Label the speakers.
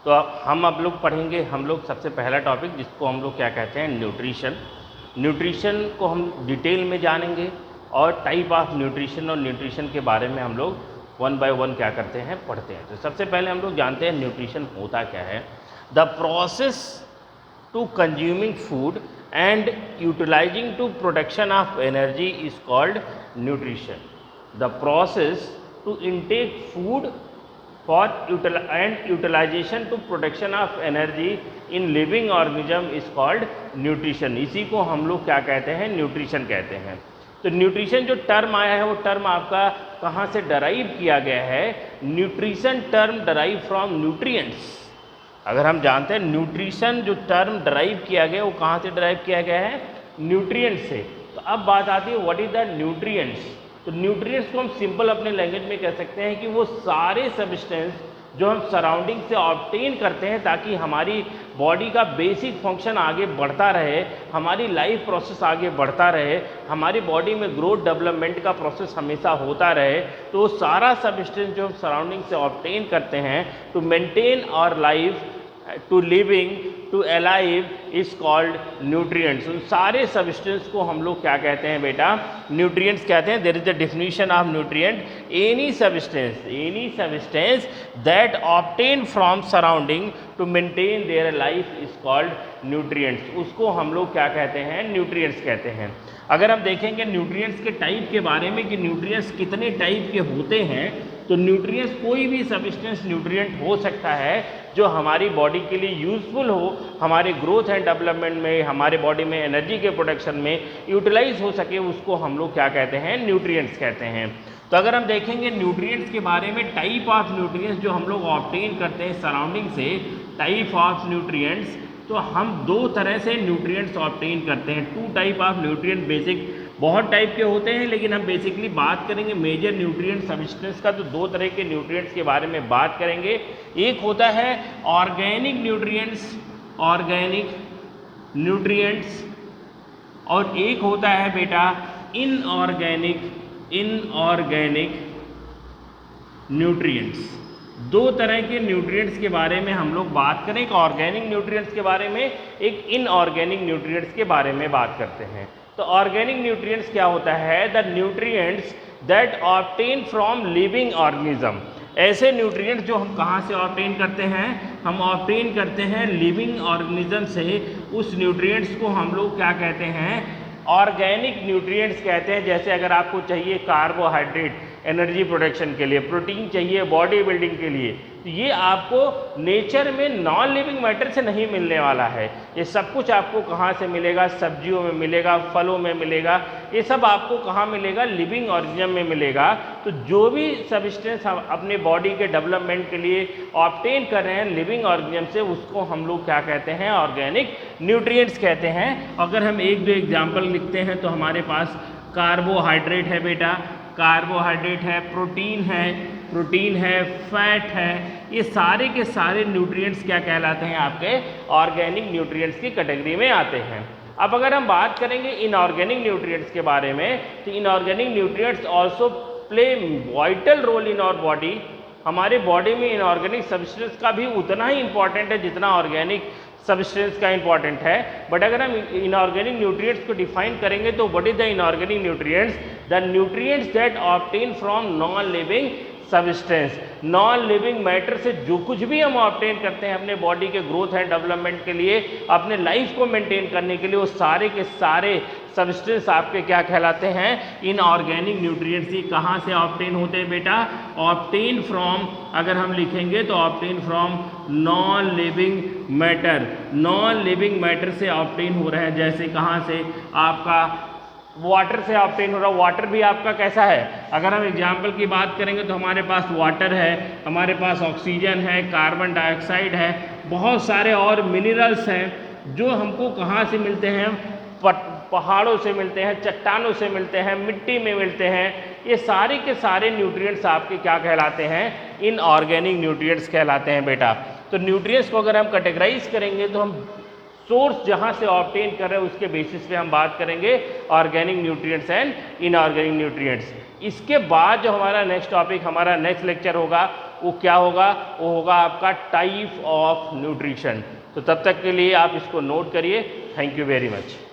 Speaker 1: तो हम अब लोग पढ़ेंगे, हम लोग सबसे पहला टॉपिक जिसको हम लोग क्या कहते हैं, न्यूट्रिशन। न्यूट्रिशन को हम डिटेल में जानेंगे और टाइप ऑफ न्यूट्रिशन और न्यूट्रिशन के बारे में हम लोग वन बाय वन क्या करते हैं, पढ़ते हैं। तो सबसे पहले हम लोग जानते हैं न्यूट्रिशन होता क्या है। The process to consuming food and utilizing to production of energy is called nutrition. The process to intake food for utilization to production of energy in living organism is called nutrition। इसी को हम लोग क्या कहते हैं, nutrition कहते हैं। तो न्यूट्रिशन जो टर्म आया है वो टर्म आपका कहाँ से डराइव किया गया है? Nutrition term derive from nutrients. अगर हम जानते हैं न्यूट्रिशन जो टर्म डराइव किया गया वो कहाँ से डराइव किया गया है? न्यूट्रिएंट्स से। तो अब बात आती है व्हाट इज द न्यूट्रिएंट्स। तो न्यूट्रिएंट्स को हम सिंपल अपने लैंग्वेज में कह सकते हैं कि वो सारे सब्सटेंस जो हम सराउंडिंग से ऑब्टेन करते हैं ताकि हमारी बॉडी का बेसिक फंक्शन आगे बढ़ता रहे, हमारी लाइफ प्रोसेस आगे बढ़ता रहे, हमारी बॉडी में ग्रोथ डेवलपमेंट का प्रोसेस हमेशा होता रहे। तो सारा सब्सटेंस जो हम सराउंडिंग से ऑब्टेन करते हैं to maintain our life, to living, to alive is called nutrients. उन सारे सब्सटेंस को हम लोग क्या कहते हैं बेटा? न्यूट्रिएंट्स कहते हैं। There is the definition of nutrient, any substance that obtain from surrounding to maintain their life is called nutrients. उसको हम लोग क्या कहते हैं? न्यूट्रिएंट्स कहते हैं। अगर हम देखेंगे न्यूट्रिएंट्स के टाइप के बारे में कि न्यूट्रिएंट्स कितने टाइप के होते हैं, तो न्यूट्रिएंट्स कोई भी सब्सटेंस न्यूट्रिएंट हो सकता है जो हमारी बॉडी के लिए यूज़फुल हो, हमारे ग्रोथ एंड डेवलपमेंट में, हमारे बॉडी में एनर्जी के प्रोडक्शन में यूटिलाइज हो सके, उसको हम लोग क्या कहते हैं? न्यूट्रिएंट्स कहते हैं। तो अगर हम देखेंगे न्यूट्रिएंट्स के बारे में, टाइप ऑफ न्यूट्रिएंट्स जो हम लोग ऑब्टेन करते हैं सराउंडिंग से, टाइप ऑफ न्यूट्रिएंट्स, तो हम दो तरह से न्यूट्रिएंट्स ऑब्टेन करते हैं। Two type of nutrient, basic बहुत टाइप के होते हैं लेकिन हम बेसिकली बात करेंगे मेजर न्यूट्रिएंट सब्सटेंस का, तो दो तरह के न्यूट्रिएंट्स के बारे में बात करेंगे। एक होता है ऑर्गेनिक न्यूट्रिएंट्स और एक होता है बेटा इनऑर्गेनिक न्यूट्रिएंट्स। दो तरह के न्यूट्रिएंट्स के बारे में हम लोग बात करें, एक ऑर्गेनिक न्यूट्रिएंट्स के बारे में, एक इनऑर्गेनिक न्यूट्रिएंट्स के बारे में बात करते हैं। तो ऑर्गेनिक न्यूट्रिएंट्स क्या होता है? The nutrients that obtain from living organism. ऐसे न्यूट्रिएंट्स जो हम कहाँ से ऑब्टेन करते हैं? हम ऑब्टेन करते हैं लिविंग ऑर्गेनिज्म से। उस न्यूट्रिएंट्स को हम लोग क्या कहते हैं? ऑर्गेनिक न्यूट्रिएंट्स कहते हैं। जैसे अगर आपको चाहिए कार्बोहाइड्रेट एनर्जी प्रोडक्शन के लिए, प्रोटीन चाहिए बॉडी बिल्डिंग के लिए, तो ये आपको नेचर में नॉन लिविंग मैटर से नहीं मिलने वाला है। ये सब कुछ आपको कहाँ से मिलेगा? सब्जियों में मिलेगा, फलों में मिलेगा, ये सब आपको कहाँ मिलेगा? लिविंग ऑर्गेनिज्म में मिलेगा। तो जो भी सब्सटेंस हम अपने बॉडी के डेवलपमेंट के लिए ऑब्टेन कर रहे हैं लिविंग ऑर्गेनिज्म से, उसको हम लोग क्या कहते हैं? ऑर्गेनिक न्यूट्रिएंट्स कहते हैं। अगर हम एक दो एग्जाम्पल लिखते हैं तो हमारे पास कार्बोहाइड्रेट है बेटा, कार्बोहाइड्रेट है, प्रोटीन है, फैट है, ये सारे के सारे न्यूट्रिएंट्स क्या कहलाते हैं? आपके ऑर्गेनिक न्यूट्रिएंट्स की कैटेगरी में आते हैं। अब अगर हम बात करेंगे इनऑर्गेनिक न्यूट्रिएंट्स के बारे में, तो inorganic nutrients also play vital role in our body. हमारे बॉडी में इनऑर्गेनिक सब्सटेंस का भी उतना ही इंपॉर्टेंट है जितना ऑर्गेनिक सब्सटेंस का इंपॉर्टेंट है। बट अगर हम इनऑर्गेनिक न्यूट्रिएंट्स को डिफाइन करेंगे तो what is the inorganic nutrients? The nutrients that obtain from non living substance. Non living matter से जो कुछ भी हम ऑब्टेन करते हैं अपने बॉडी के ग्रोथ एंड डेवलपमेंट के लिए, अपने लाइफ को मेंटेन करने के लिए, वो सारे के सारे सब्सटेंस आपके क्या कहलाते हैं? Inorganic nutrients. ये कहाँ से ऑब्टेन होते हैं बेटा? ऑब्टेन फ्रॉम, अगर हम लिखेंगे तो obtain from non living matter. Non living matter से ऑब्टेन हो रहा है। जैसे कहाँ से? आपका वाटर से ऑब्टेन हो रहा है। वाटर भी आपका कैसा है? अगर हम एग्जाम्पल की बात करेंगे तो हमारे पास वाटर है, हमारे पास ऑक्सीजन है, कार्बन डाइऑक्साइड है, बहुत सारे और मिनरल्स हैं जो हमको कहाँ से मिलते हैं? पहाड़ों से मिलते हैं, चट्टानों से मिलते हैं, मिट्टी में मिलते हैं। ये सारे के सारे न्यूट्रिएंट्स आपके क्या कहलाते हैं? इनऑर्गेनिक न्यूट्रिएंट्स कहलाते हैं बेटा। तो न्यूट्रिएंट्स को अगर हम कैटेगराइज करेंगे तो हम सोर्स जहाँ से ऑब्टेन कर रहे हैं उसके बेसिस पे हम बात करेंगे organic nutrients and inorganic nutrients. इसके बाद जो हमारा नेक्स्ट टॉपिक, हमारा नेक्स्ट लेक्चर होगा वो क्या होगा, वो होगा आपका टाइप ऑफ न्यूट्रिशन। तो तब तक के लिए आप इसको नोट करिए। Thank you very much.